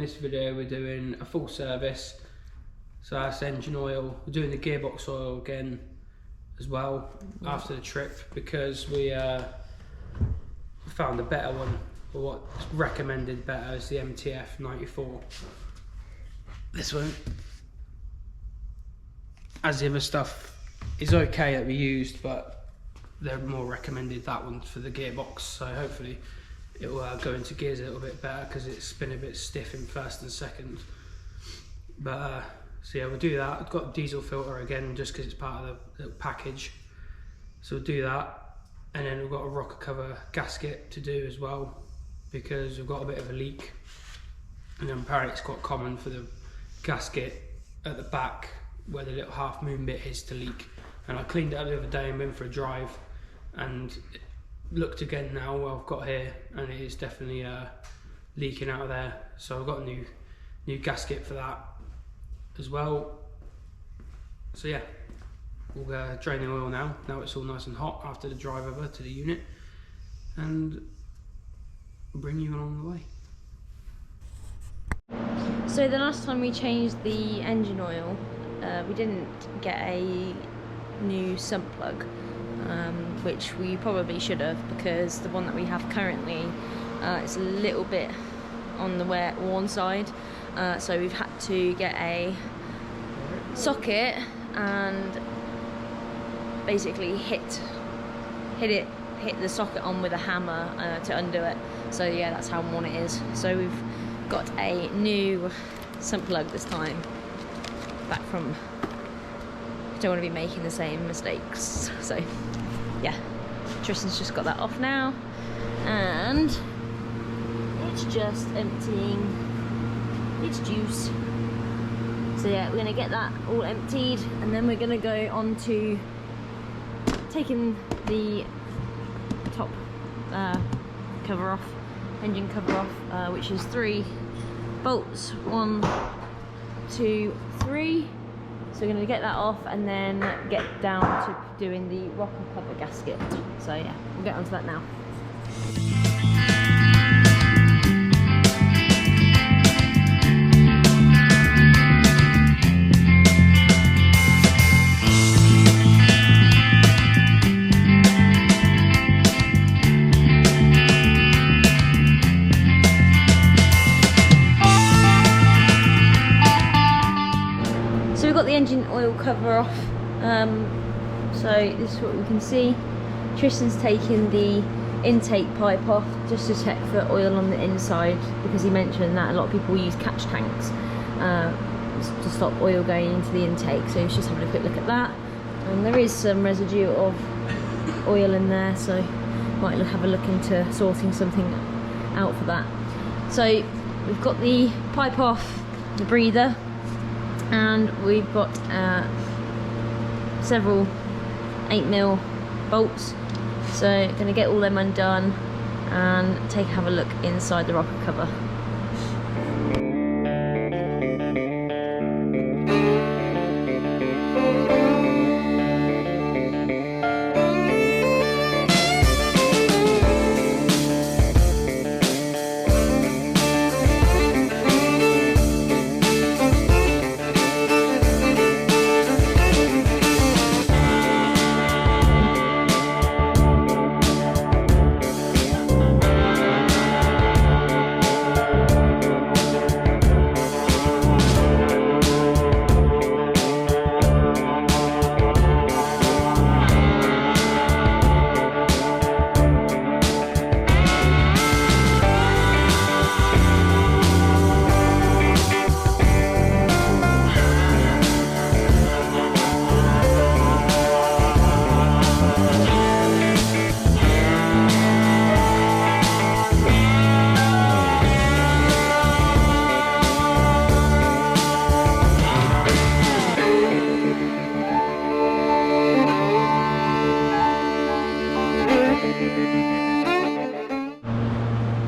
this video we're doing a full service, so that's engine oil. We're doing the gearbox oil again as well after the trip, because we found a better one, or what's recommended better is the MTF 94. This one, as the other stuff, is okay that we used, but they're more recommended that one for the gearbox, so hopefully it will go into gears a little bit better, because it's been a bit stiff in first and second. But so yeah, we'll do that. I've got a diesel filter again, just because it's part of the little package, so we'll do that. And then we've got a rocker cover gasket to do as well, because we've got a bit of a leak, and then apparently it's quite common for the gasket at the back where the little half moon bit is to leak. And I cleaned it up the other day and went for a drive, and it looked again now what I've got here, and it is definitely leaking out of there. So I've got a new gasket for that as well. So yeah, we'll drain the oil now it's all nice and hot after the drive over to the unit, and bring you along the way. So the last time we changed the engine oil, we didn't get a new sump plug, which we probably should have, because the one that we have currently is a little bit on the worn side, so we've had to get a socket and basically hit the socket on with a hammer to undo it. So yeah, that's how worn it is. So we've got a new sump plug this time, back from, don't want to be making the same mistakes. So yeah, Tristan's just got that off now, and it's just emptying its juice. So yeah, we're gonna get that all emptied, and then we're gonna go on to taking the top cover off, engine cover off, which is 3 bolts, 1, 2, 3. So we're going to get that off and then get down to doing the rocker cover gasket. So yeah, we'll get onto that now. Engine oil cover off, so this is what we can see. Tristan's taken the intake pipe off just to check for oil on the inside, because he mentioned that a lot of people use catch tanks to stop oil going into the intake, so he's just having a quick look at that, and there is some residue of oil in there, so might have a look into sorting something out for that. So we've got the pipe off, the breather, and we've got several 8mm bolts, so going to get all them undone and have a look inside the rocker cover.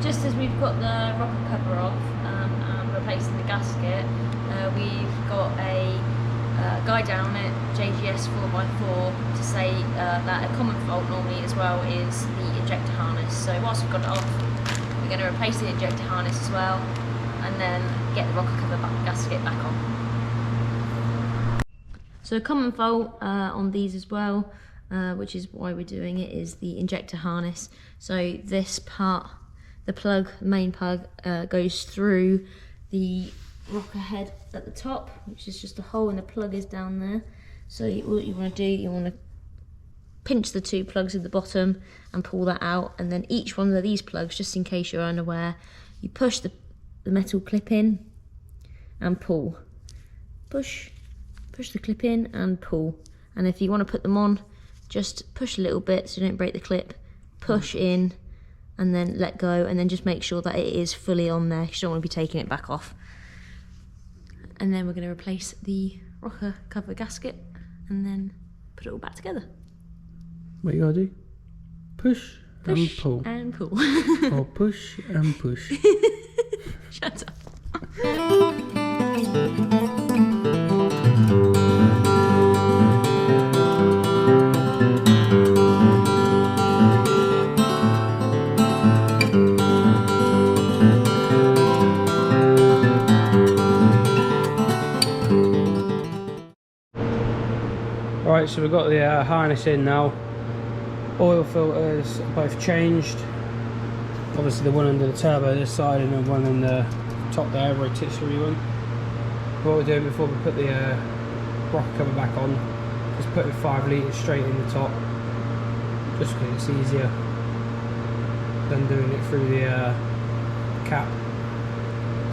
Just as we've got the rocker cover off and replacing the gasket, we've got a guide down at JGS 4x4 to say that a common fault normally as well is the injector harness. So whilst we've got it off, we're going to replace the injector harness as well, and then get the rocker cover gasket back on. So a common fault on these as well, which is why we're doing it, is the injector harness. So this part, the plug, the main plug, goes through the rocker head at the top, which is just a hole, and the plug is down there. So what you want to do, you want to pinch the 2 plugs at the bottom and pull that out, and then each one of these plugs, just in case you're unaware, you push the metal clip in and pull. Push the clip in and pull. And if you want to put them on, just push a little bit so you don't break the clip, push in and then let go, and then just make sure that it is fully on there, because you don't want to be taking it back off. And then we're going to replace the rocker cover gasket and then put it all back together. What you gotta do? Push and pull. And pull. Or push and push. Shut up. Right, so we've got the harness in now. Oil filters are both changed. Obviously the one under the turbo this side and the one in the top there, rotisserie one. What we're doing before we put the rocker cover back on is putting 5 litres straight in the top, just because it's easier than doing it through the cap.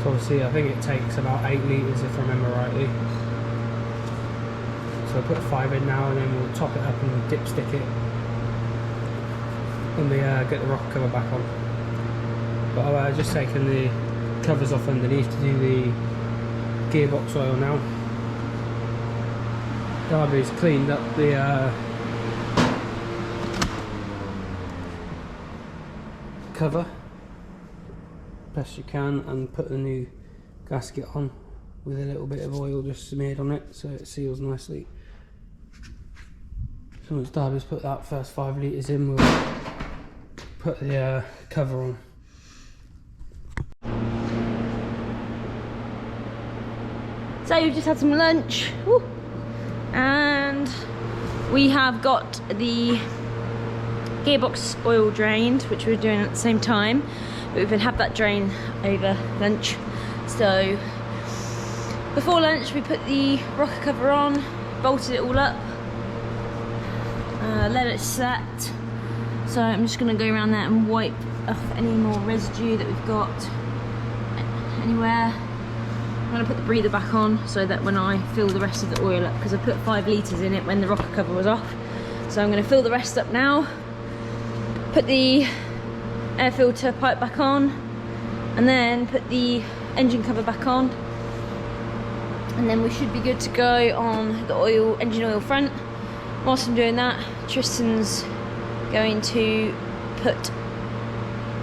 So obviously I think it takes about 8 litres if I remember rightly. So I'll put 5 in now, and then we'll top it up and dipstick it when we get the rocker cover back on. But I've just taken the covers off underneath to do the gearbox oil now. Darby's cleaned up the cover best you can and put the new gasket on with a little bit of oil just smeared on it so it seals nicely. So once Darby's put that first 5 litres in, we'll put the cover on. So we've just had some lunch. Woo. And we have got the gearbox oil drained, which we're doing at the same time, but we've been had that drain over lunch. So before lunch we put the rocker cover on, bolted it all up, let it set. So I'm just going to go around there and wipe off any more residue that we've got anywhere. I'm going to put the breather back on so that when I fill the rest of the oil up, because I put 5 litres in it when the rocker cover was off, so I'm going to fill the rest up now, put the air filter pipe back on, and then put the engine cover back on, and then we should be good to go on the engine oil front. Whilst I'm doing that, Tristan's going to put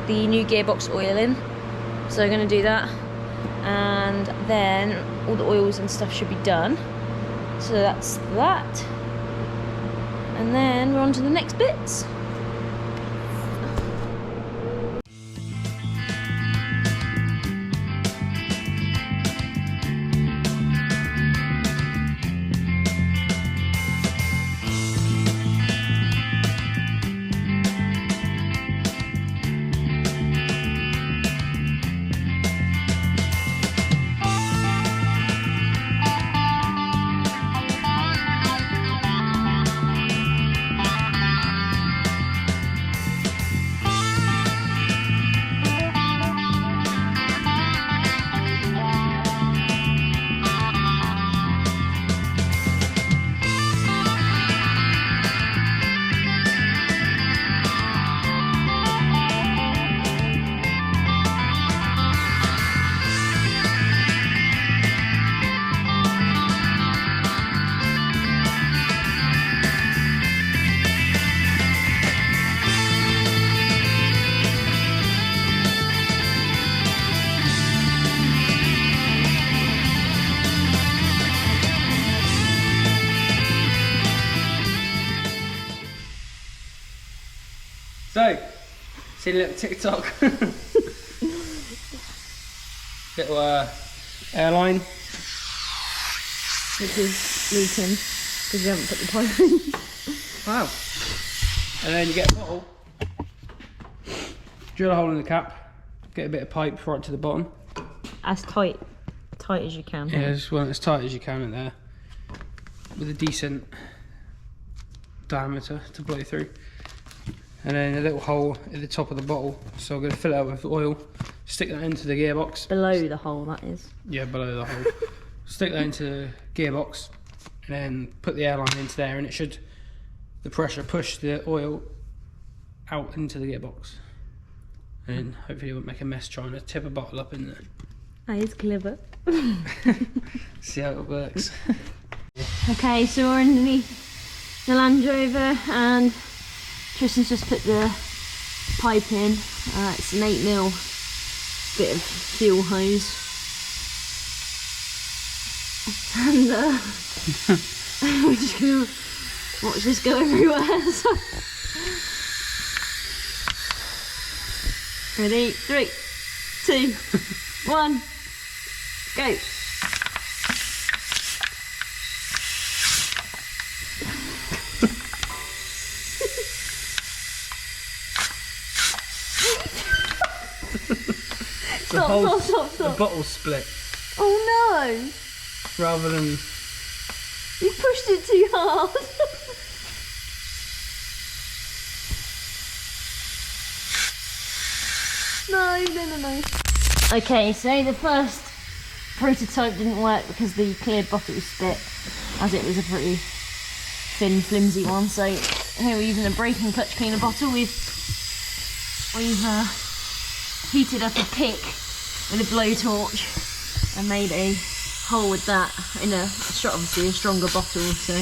the new gearbox oil in, so I'm going to do that, and then all the oils and stuff should be done. So that's that, and then we're on to the next bits. So, see a little TikTok. little airline. Which is leaking because you haven't put the pipe in. Wow. And then you get a bottle, drill a hole in the cap, get a bit of pipe right to the bottom. As tight as you can. Yeah, just want it as tight as you can in there, with a decent diameter to blow through. And then a little hole at the top of the bottle, so I'm going to fill it up with oil, stick that into the gearbox. Below the hole, that is. Yeah, below the hole. Stick that into the gearbox, and then put the airline into there, and it should, the pressure push the oil out into the gearbox. And then hopefully it won't make a mess trying to tip a bottle up in there. That is clever. See how it works. Okay, so we're underneath the Land Rover and Tristan's just put the pipe in. It's an 8mm bit of fuel hose. And we're just going to watch this go everywhere. So. Ready? 3, 2, 1, go! Stop. The bottle split. Oh no! Rather than... You pushed it too hard. No. Okay, so the first prototype didn't work because the clear bottle split, as it was a pretty thin, flimsy one. So here we're using a brake and clutch cleaner bottle. We've heated up a pick with a blowtorch and made a hole with that in obviously a stronger bottle. So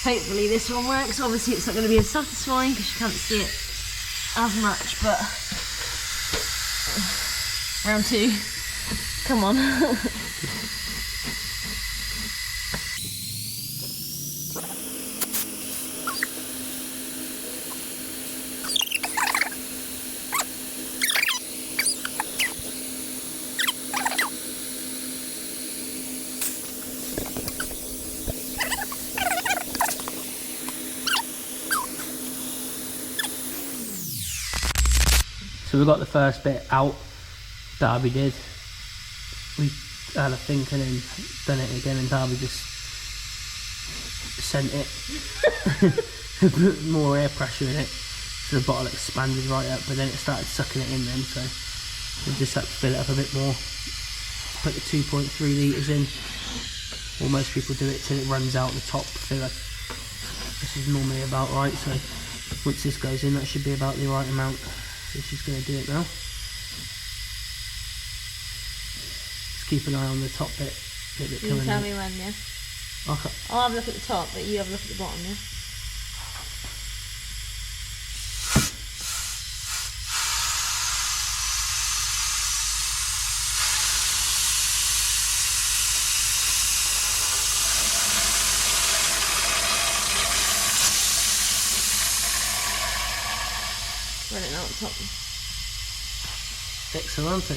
hopefully this one works. Obviously it's not going to be as satisfying because you can't see it as much, but round 2, come on. So we got the first bit out that Darby did. We had a think and then done it again, and Darby just sent it. Put more air pressure in it, so the bottle expanded right up, but then it started sucking it in then, so we just had to fill it up a bit more. Put the 2.3 litres in. Well, most people do it till it runs out the top filler. This is normally about right, so once this goes in, that should be about the right amount. So she's going to do it now. Just keep an eye on the top bit. You tell me when, yeah? Okay. I'll have a look at the top, but you have a look at the bottom, yeah? Run it out the top. Excellent.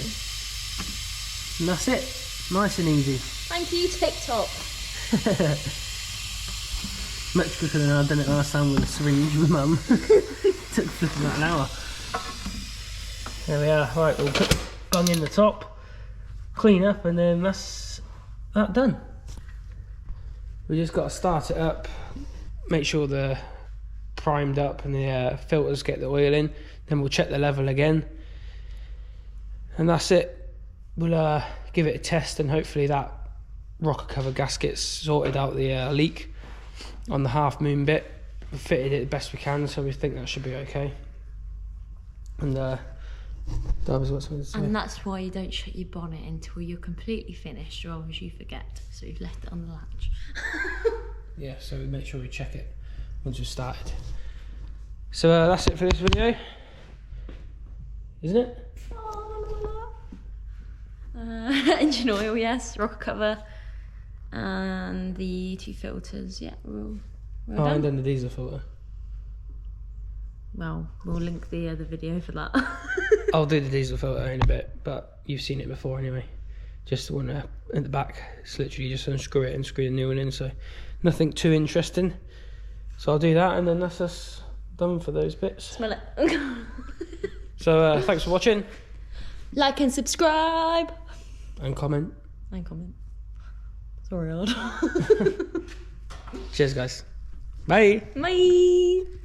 And that's it. Nice and easy. Thank you, TikTok. Much quicker than I'd done it last time with a syringe with Mum. Took about an hour. There we are. Right, we'll put the bung in the top, clean up, and then that's that done. We just got to start it up, make sure the primed up and the filters get the oil in, then we'll check the level again, and that's it. We'll give it a test, and hopefully that rocker cover gasket's sorted out the leak on the half moon bit. We fitted it the best we can, so we think that should be okay. And Darby's got something to say. And that's why you don't shut your bonnet until you're completely finished, or else you forget, so you've left it on the latch. Yeah, so we make sure we check it once we've started. So that's it for this video, isn't it? Engine oil, yes, rocker cover, and the 2 filters. Yeah, we're done. And then the diesel filter. Well, we'll link the other video for that. I'll do the diesel filter in a bit, but you've seen it before anyway. just the one at the back. It's literally just unscrew it and screw the new one in, so nothing too interesting. So I'll do that, and then that's us done for those bits. Smell it. So thanks for watching. Like and subscribe. And comment. Sorry, odd. Cheers, guys. Bye. Bye.